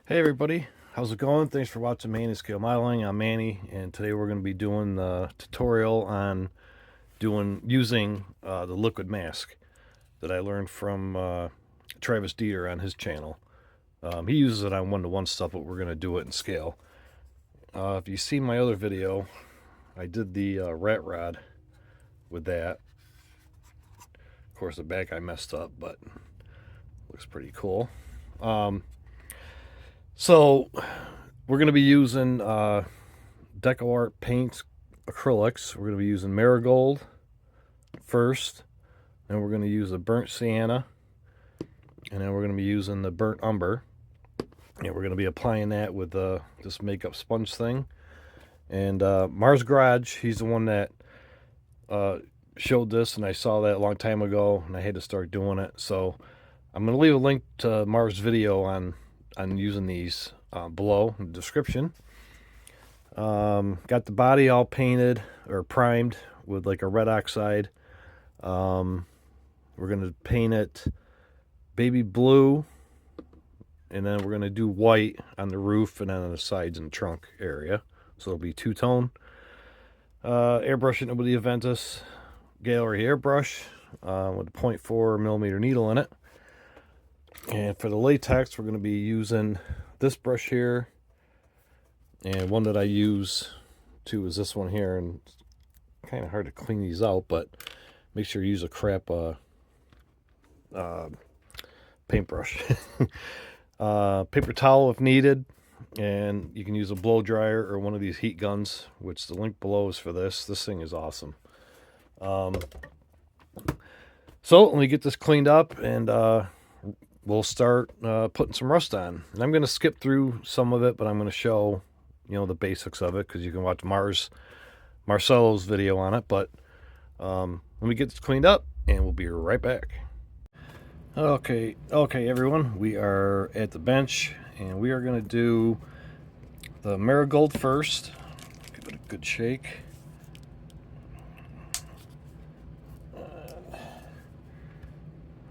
Hey everybody, how's it going? Thanks for watching Manny Scale Modeling. I'm Manny, and today we're going to be doing the tutorial on using the liquid mask that I learned from Travis Deeter on his channel. He uses it on one-to-one stuff, but we're going to do it in scale. If you see my other video, I did the rat rod with that. Of course, the back I messed up, but looks pretty cool. So we're going to be using Deco Art paint acrylics. We're going to be using Marigold first, then we're going to use the burnt sienna, and then we're going to be using the burnt umber, and we're going to be applying that with this makeup sponge thing. And Mars Garage, he's the one that showed this, and I saw that a long time ago, and I had to start doing it. So I'm going to leave a link to Mars' video on using these below in the description. Got the body all painted or primed with like a red oxide. We're going to paint it baby blue, and then we're going to do white on the roof and then on the sides and trunk area. So it'll be two-tone. Airbrushing it with the Aventus Gaahleri airbrush with a 0.4 millimeter needle in it. And for the latex, we're going to be using this brush here. And one that I use too is this one here. And it's kind of hard to clean these out, but make sure you use a crap paintbrush. Paper towel if needed. And you can use a blow dryer or one of these heat guns, which the link below is for this. This thing is awesome. So let me get this cleaned up, and we'll start putting some rust on. And I'm going to skip through some of it, but I'm going to show, the basics of it, because you can watch Marcelo's video on it. But let me get this cleaned up, and we'll be right back. Okay, everyone. We are at the bench, and we are going to do the Marigold first. Give it a good shake.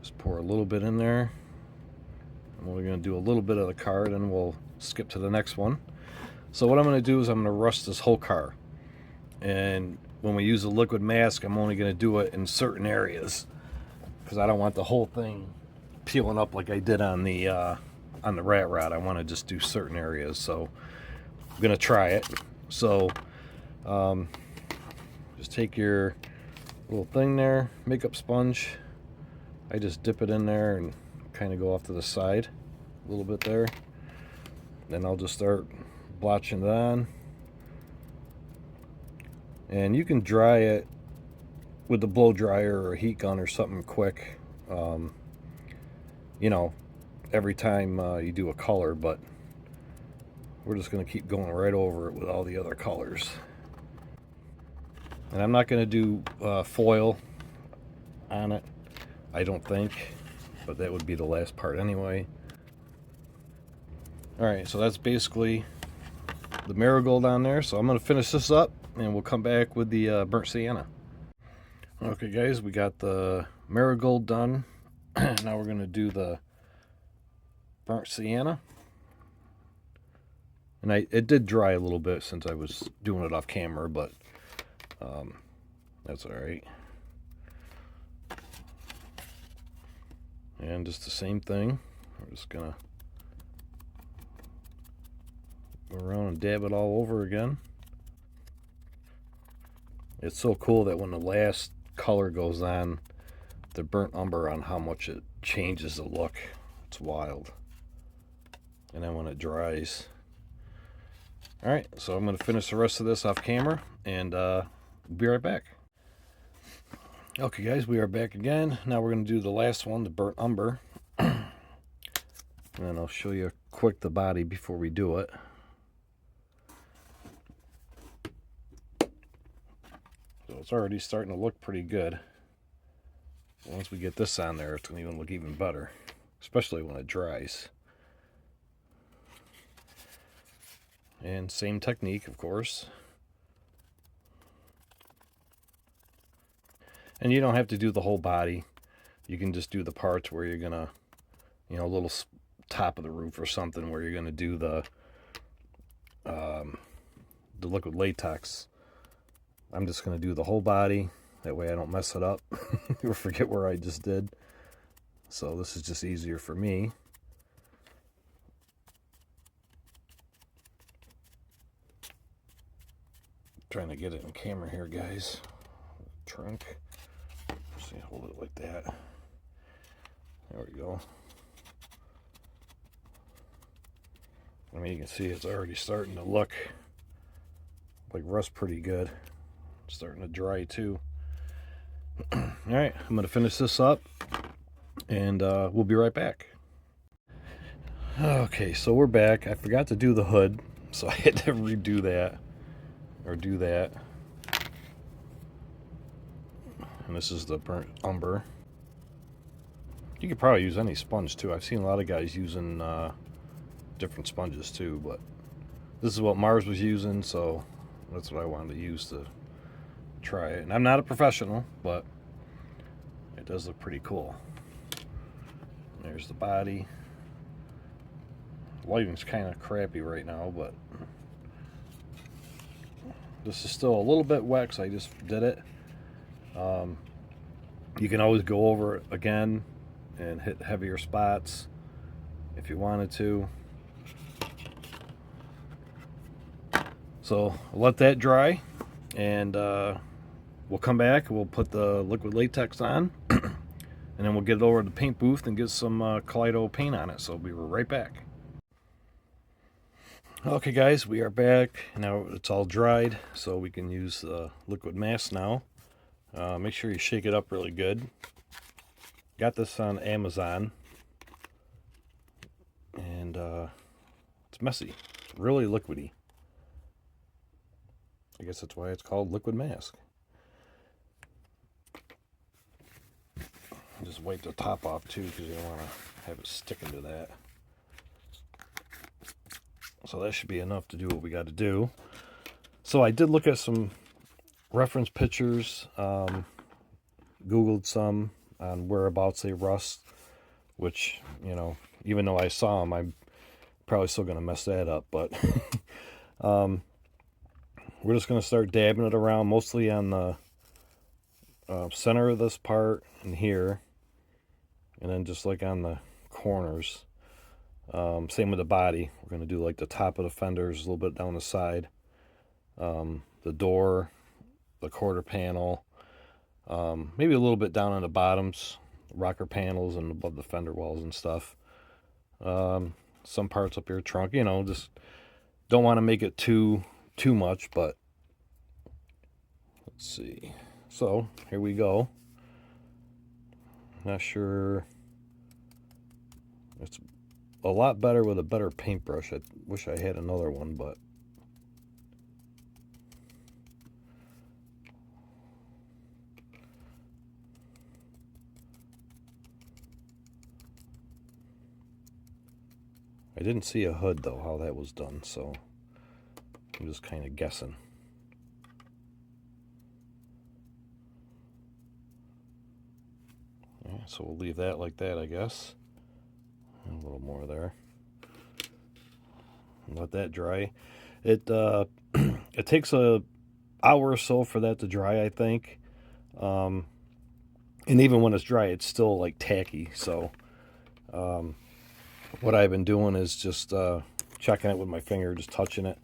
Just pour a little bit in there. And we're going to do a little bit of the car, and we'll skip to the next one. So what I'm going to do is I'm going to rust this whole car. And when we use a liquid mask, I'm only going to do it in certain areas, because I don't want the whole thing peeling up like I did on the rat rod. I want to just do certain areas. So I'm going to try it. So just take your little thing there, makeup sponge. I just dip it in there and kind of go off to the side a little bit there. Then I'll just start blotching it on. And you can dry it with the blow dryer or a heat gun or something quick, every time you do a color, but we're just going to keep going right over it with all the other colors. And I'm not going to do foil on it, I don't think, but that would be the last part anyway. Alright, so that's basically the Marigold on there. So I'm going to finish this up, and we'll come back with the burnt sienna. Okay guys, we got the Marigold done. Now we're going to do the burnt sienna. And it did dry a little bit since I was doing it off camera, but that's alright. And just the same thing. We're just going to go around and dab it all over again. It's so cool that when the last color goes on, the burnt umber, on how much it changes the look. It's wild. And then when it dries. Alright, so I'm going to finish the rest of this off camera, and we'll be right back. Okay guys, we are back again. Now we're going to do the last one, the burnt umber. And then I'll show you quick the body before we do it. So it's already starting to look pretty good. Once we get this on there, it's going to look even better, especially when it dries. And same technique, of course. And you don't have to do the whole body. You can just do the parts where you're going to, little top of the roof or something where you're going to do the liquid latex. I'm just going to do the whole body. That way I don't mess it up or forget where I just did. So this is just easier for me. Trying to get it in camera here, guys. Trunk. Just hold it like that. There we go. I mean, you can see it's already starting to look like rust pretty good. It's starting to dry too. Alright, I'm going to finish this up and we'll be right back. Okay, so we're back. I forgot to do the hood, so I had to redo that. Or do that. And this is the burnt umber. You could probably use any sponge too. I've seen a lot of guys using different sponges too, but this is what Mars was using, so that's what I wanted to use to try it. And I'm not a professional, but it does look pretty cool. There's the body. Lighting's kind of crappy right now, but this is still a little bit wet because I just did it. You can always go over it again and hit heavier spots if you wanted to. So I'll let that dry, and we'll come back. We'll put the liquid latex on, and then we'll get it over to the paint booth and get some Kaleido paint on it. So we'll be right back. Okay guys, we are back. Now it's all dried, so we can use the liquid mask now. Make sure you shake it up really good. Got this on Amazon, and it's messy. It's really liquidy. I guess that's why it's called liquid mask. Just wipe the top off too, because you don't want to have it sticking to that. So that should be enough to do what we got to do. So I did look at some reference pictures, Googled some on whereabouts they rust, which, you know, even though I saw them, I'm probably still going to mess that up. But we're just going to start dabbing it around, mostly on the center of this part and here, and then just like on the corners. Same with the body. We're going to do like the top of the fenders, a little bit down the side, the door, the quarter panel, maybe a little bit down on the bottoms, rocker panels, and above the fender walls and stuff. Some parts up here, trunk, you know, just don't want to make it too much, but let's see. So here we go. Not sure. It's a lot better with a better paintbrush. I wish I had another one, but I didn't see a hood though, how that was done, so I'm just kind of guessing. Yeah, so we'll leave that like that, I guess. A little more there. Let that dry. It it takes a hour or so for that to dry, I think. And even when it's dry, it's still like tacky. So what I've been doing is just checking it with my finger, just touching it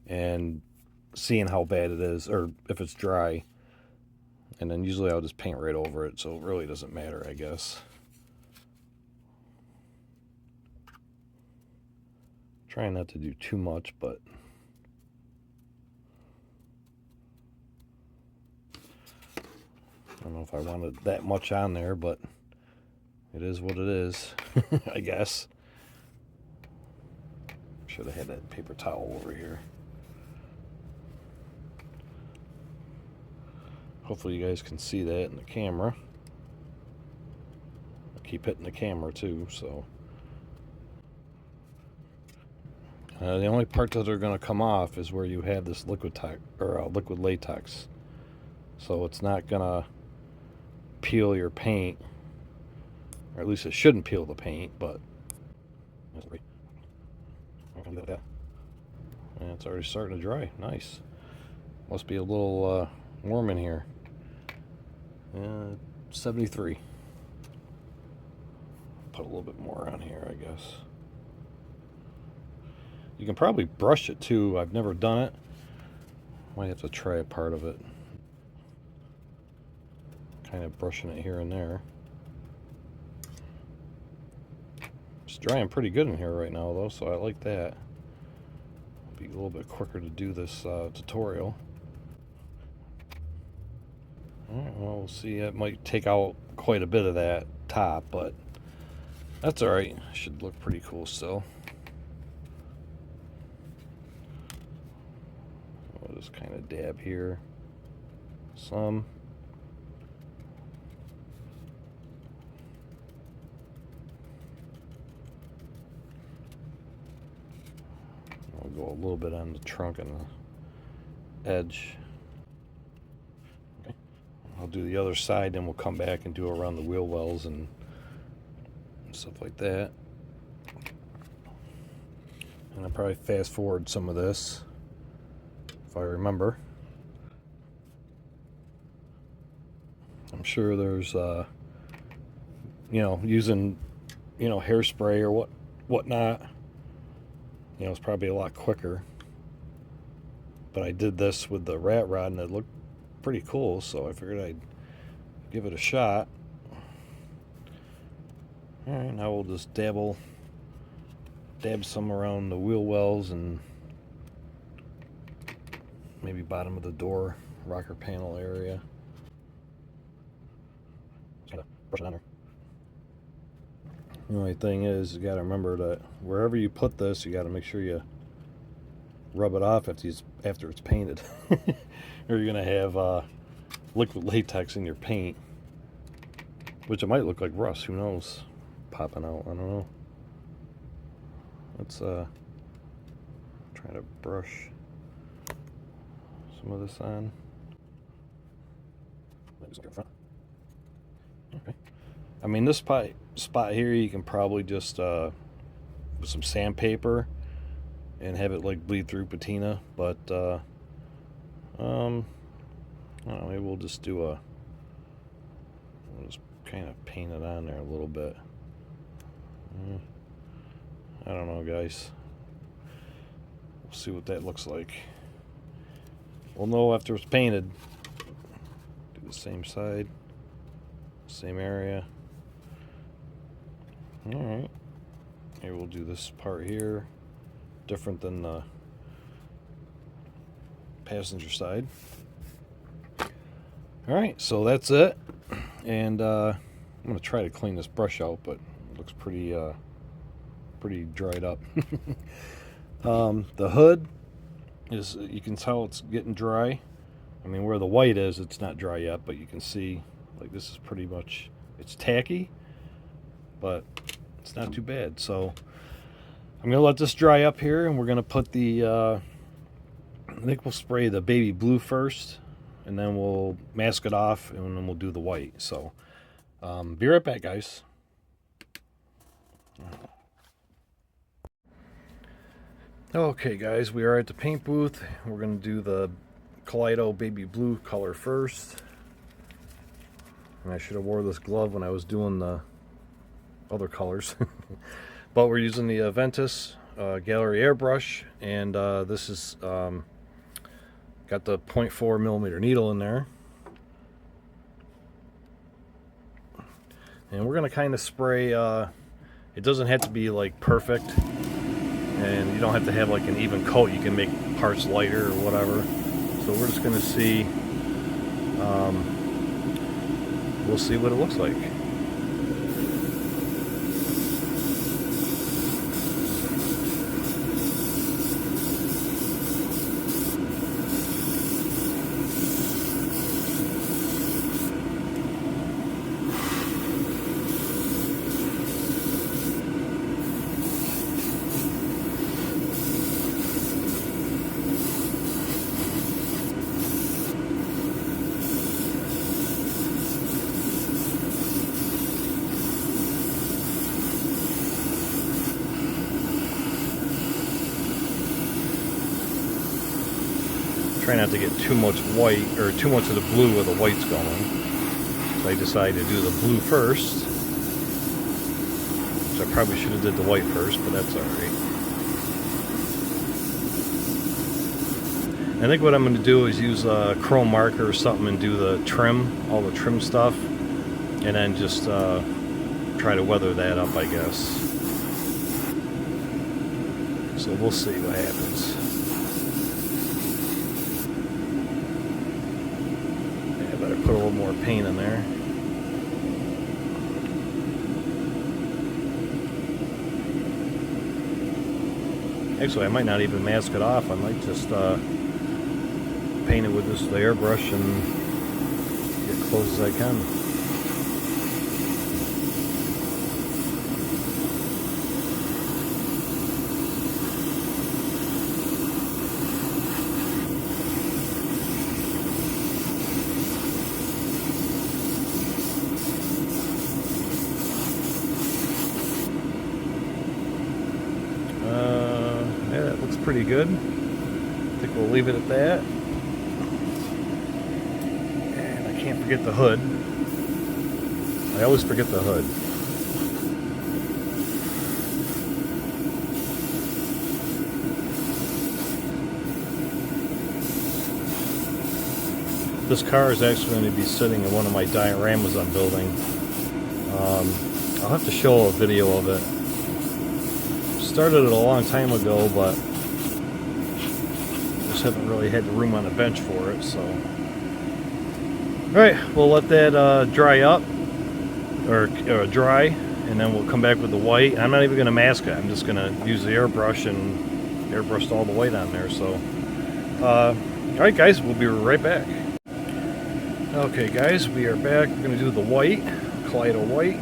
and seeing how bad it is, or if it's dry. And then usually I'll just paint right over it, so it really doesn't matter, I guess. Trying not to do too much, but I don't know if I wanted that much on there, but it is what it is, I guess. Should have had that paper towel over here. Hopefully you guys can see that in the camera. I keep hitting the camera too, so. The only part that are going to come off is where you have this liquid latex. So it's not going to peel your paint, or at least it shouldn't peel the paint, but That's great. I'm gonna do that. And it's already starting to dry. Nice. Must be a little warm in here. 73. Put a little bit more on here, I guess. You can probably brush it too. I've never done it. Might have to try a part of it. Kind of brushing it here and there. It's drying pretty good in here right now though, so I like that. It'll be a little bit quicker to do this tutorial. Alright, well, we'll see. It might take out quite a bit of that top, but that's alright. Should look pretty cool still. I'll just kind of dab here. Some. I'll go a little bit on the trunk and the edge. I'll do the other side, then we'll come back and do around the wheel wells and stuff like that. And I'll probably fast forward some of this if I remember. I'm sure there's you know, using, you know, hairspray or whatnot, you know, it's probably a lot quicker. But I did this with the rat rod and it looked pretty cool, so I figured I'd give it a shot. Alright, now we'll just dab some around the wheel wells and maybe bottom of the door, rocker panel area. Just gotta brush it on there. The only thing is, you gotta remember that wherever you put this, you gotta make sure you rub it off after it's painted. Or you're gonna have liquid latex in your paint, which it might look like rust, who knows, popping out. I don't know. Let's try to brush some of this on. Okay. I mean, this spot here, you can probably just with some sandpaper and have it like bleed through patina, but I don't know, maybe we'll just we'll just kind of paint it on there a little bit. I don't know, guys. We'll see what that looks like. We'll know after it's painted. Do the same side, same area. Alright. Maybe we'll do this part here. Different than the passenger side. Alright, so that's it. And I'm going to try to clean this brush out, but it looks pretty dried up. The hood is, you can tell it's getting dry. I mean, where the white is, it's not dry yet, but you can see, like, this is pretty much, it's tacky, but it's not too bad. So I'm going to let this dry up here, and we're going to put the, I think we'll spray the baby blue first, and then we'll mask it off, and then we'll do the white. So be right back, guys. Okay, guys, we are at the paint booth. We're going to do the Kaleido baby blue color first. And I should have wore this glove when I was doing the other colors. But we're using the Ventus Gaahleri airbrush, and this is got the 0.4 millimeter needle in there. And we're going to kind of spray, it doesn't have to be like perfect, and you don't have to have like an even coat. You can make parts lighter or whatever. So we're just going to see, we'll see what it looks like. try not to get too much white, or too much of the blue where the white's going. So I decided to do the blue first. Which I probably should have did the white first, but that's alright. I think what I'm going to do is use a chrome marker or something and do the trim, all the trim stuff. And then just try to weather that up, I guess. So we'll see what happens. Yeah, I better put a little more paint in there. Actually, I might not even mask it off. I might just paint it with the airbrush and get close as I can. Yeah, that looks pretty good. I think we'll leave it at that. And I can't forget the hood. I always forget the hood. This car is actually going to be sitting in one of my dioramas I'm building. I'll have to show a video of it. Started it a long time ago, but just haven't really had the room on the bench for it. So, all right, we'll let that dry up, or dry, and then we'll come back with the white. I'm not even going to mask it. I'm just going to use the airbrush and airbrush all the white on there. So, all right, guys, we'll be right back. Okay, guys, we are back. We're going to do the white, Kaleido white.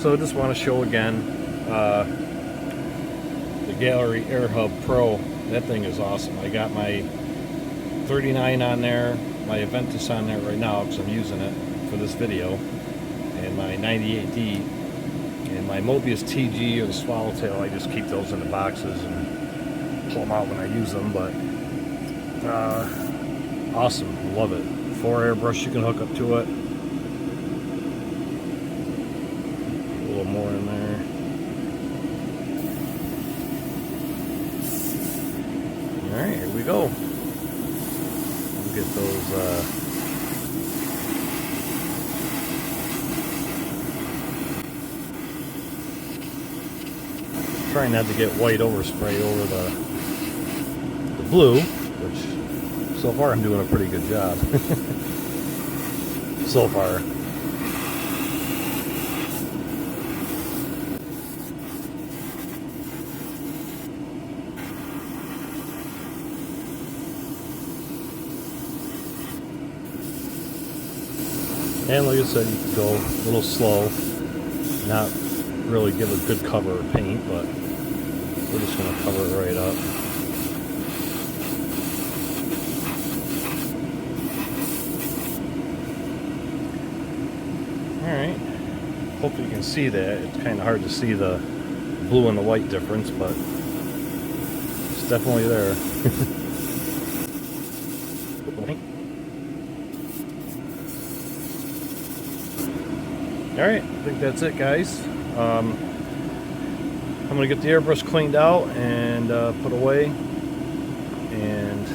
So I just want to show again the Gaahleri Air Hub Pro. That thing is awesome. I got my 39 on there, my Aventus on there right now because I'm using it for this video, and my 98D, and my Mobius TG or the Swallowtail. I just keep those in the boxes and pull them out when I use them. But awesome, love it. 4 airbrush you can hook up to it. More in there. Alright, here we go. We'll get those trying not to get white overspray over the blue, which so far I'm doing a pretty good job. So far. And like I said, you can go a little slow, not really give a good cover of paint, but we're just going to cover it right up. Alright, hopefully you can see that. It's kind of hard to see the blue and the white difference, but it's definitely there. Alright, I think that's it, guys. I'm going to get the airbrush cleaned out and put away. And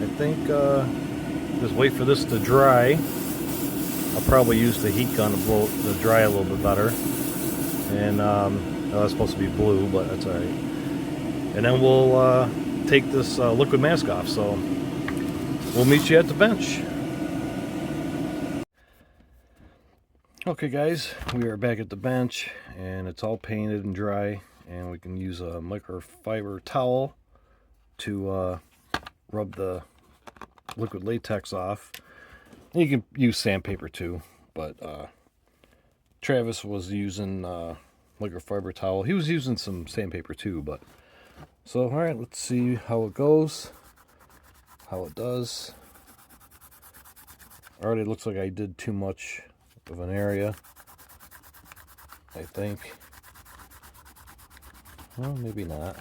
I think just wait for this to dry. I'll probably use the heat gun to dry a little bit better. And that's supposed to be blue, but that's alright. And then we'll take this liquid mask off. So we'll meet you at the bench. Okay guys, we are back at the bench and it's all painted and dry, and we can use a microfiber towel to rub the liquid latex off. And you can use sandpaper too, but Travis was using microfiber towel. He was using some sandpaper too, but so alright, let's see how it goes, how it does. Already looks like I did too much of an area, I think. Well, maybe not.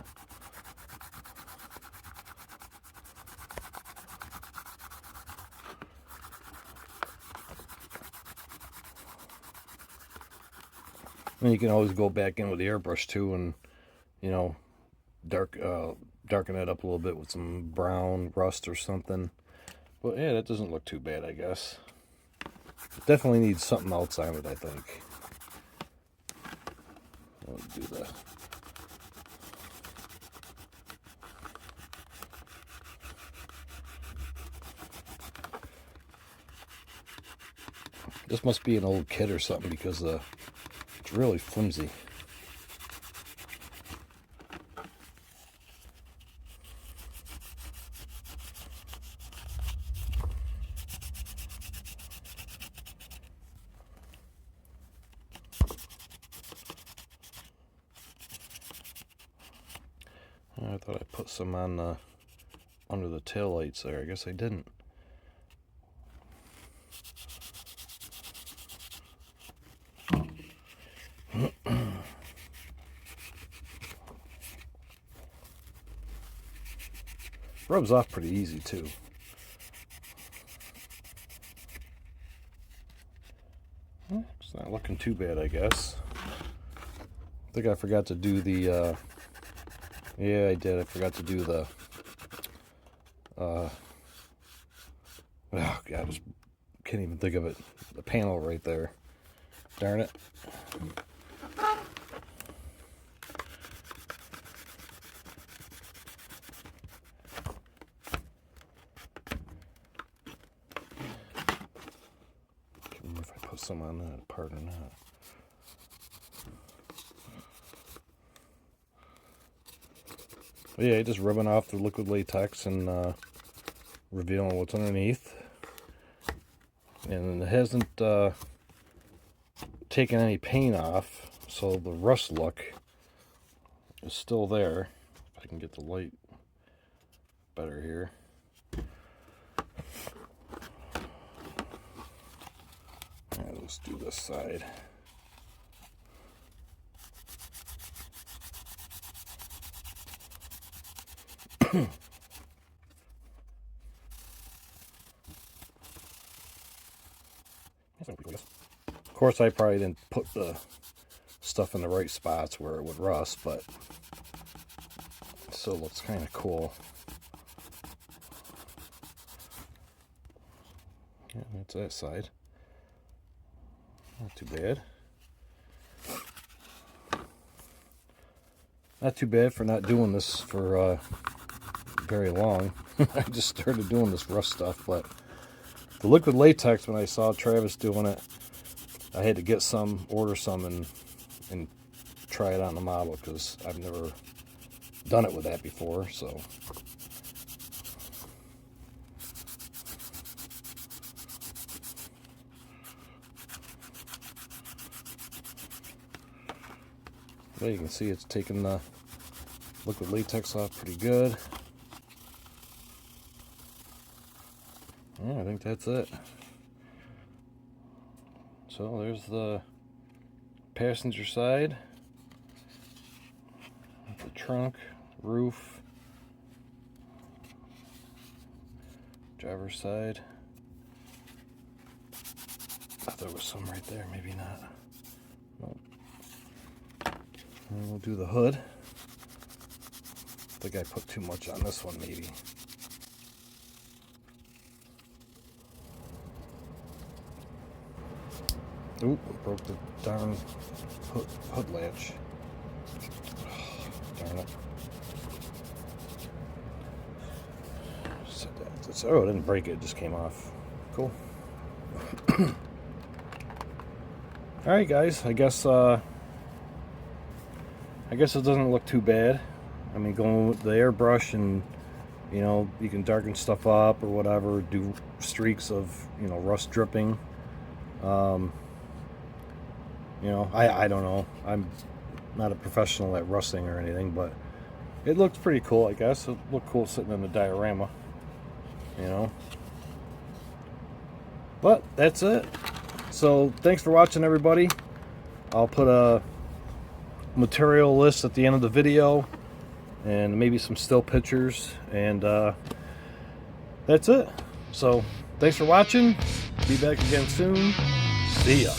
And you can always go back in with the airbrush too, and you know, darken it up a little bit with some brown rust or something. But yeah, that doesn't look too bad, I guess. Definitely needs something else on it, I think. I'll do that. This must be an old kit or something, because it's really flimsy. I thought I put some on under the taillights there. I guess I didn't. Rubs off pretty easy too. It's not looking too bad, I guess. I think I forgot to do the yeah, I did. I forgot to do the oh god, I just can't even think of it. The panel right there. Darn it. If I put some on that part or not. But yeah, just rubbing off the liquid latex and revealing what's underneath. And it hasn't taken any paint off, so the rust look is still there. If I can get the light better here. Alright, let's do this side. Of course, I probably didn't put the stuff in the right spots where it would rust, but it still looks kind of cool. Yeah, that's that side. Not too bad. Not too bad for not doing this for very long. I just started doing this rust stuff, but the liquid latex, when I saw Travis doing it, I had to get some, order some, and try it on the model, because I've never done it with that before, so. Well, you can see it's taking the liquid latex off pretty good. Yeah, I think that's it. So there's the passenger side, the trunk, roof, driver's side. I thought there was some right there, maybe not. Nope. And we'll do the hood. I think I put too much on this one, maybe. Oop, broke the darn hood latch. Darn it. Oh, it didn't break it, it just came off. Cool. Alright guys, I guess it doesn't look too bad. I mean, going with the airbrush, and you know, you can darken stuff up or whatever, do streaks of, you know, rust dripping. You know, I don't know. I'm not a professional at rusting or anything, but it looks pretty cool, I guess. It looked cool sitting in the diorama, you know. But that's it. So thanks for watching, everybody. I'll put a material list at the end of the video, and maybe some still pictures, and that's it. So thanks for watching. Be back again soon. See ya.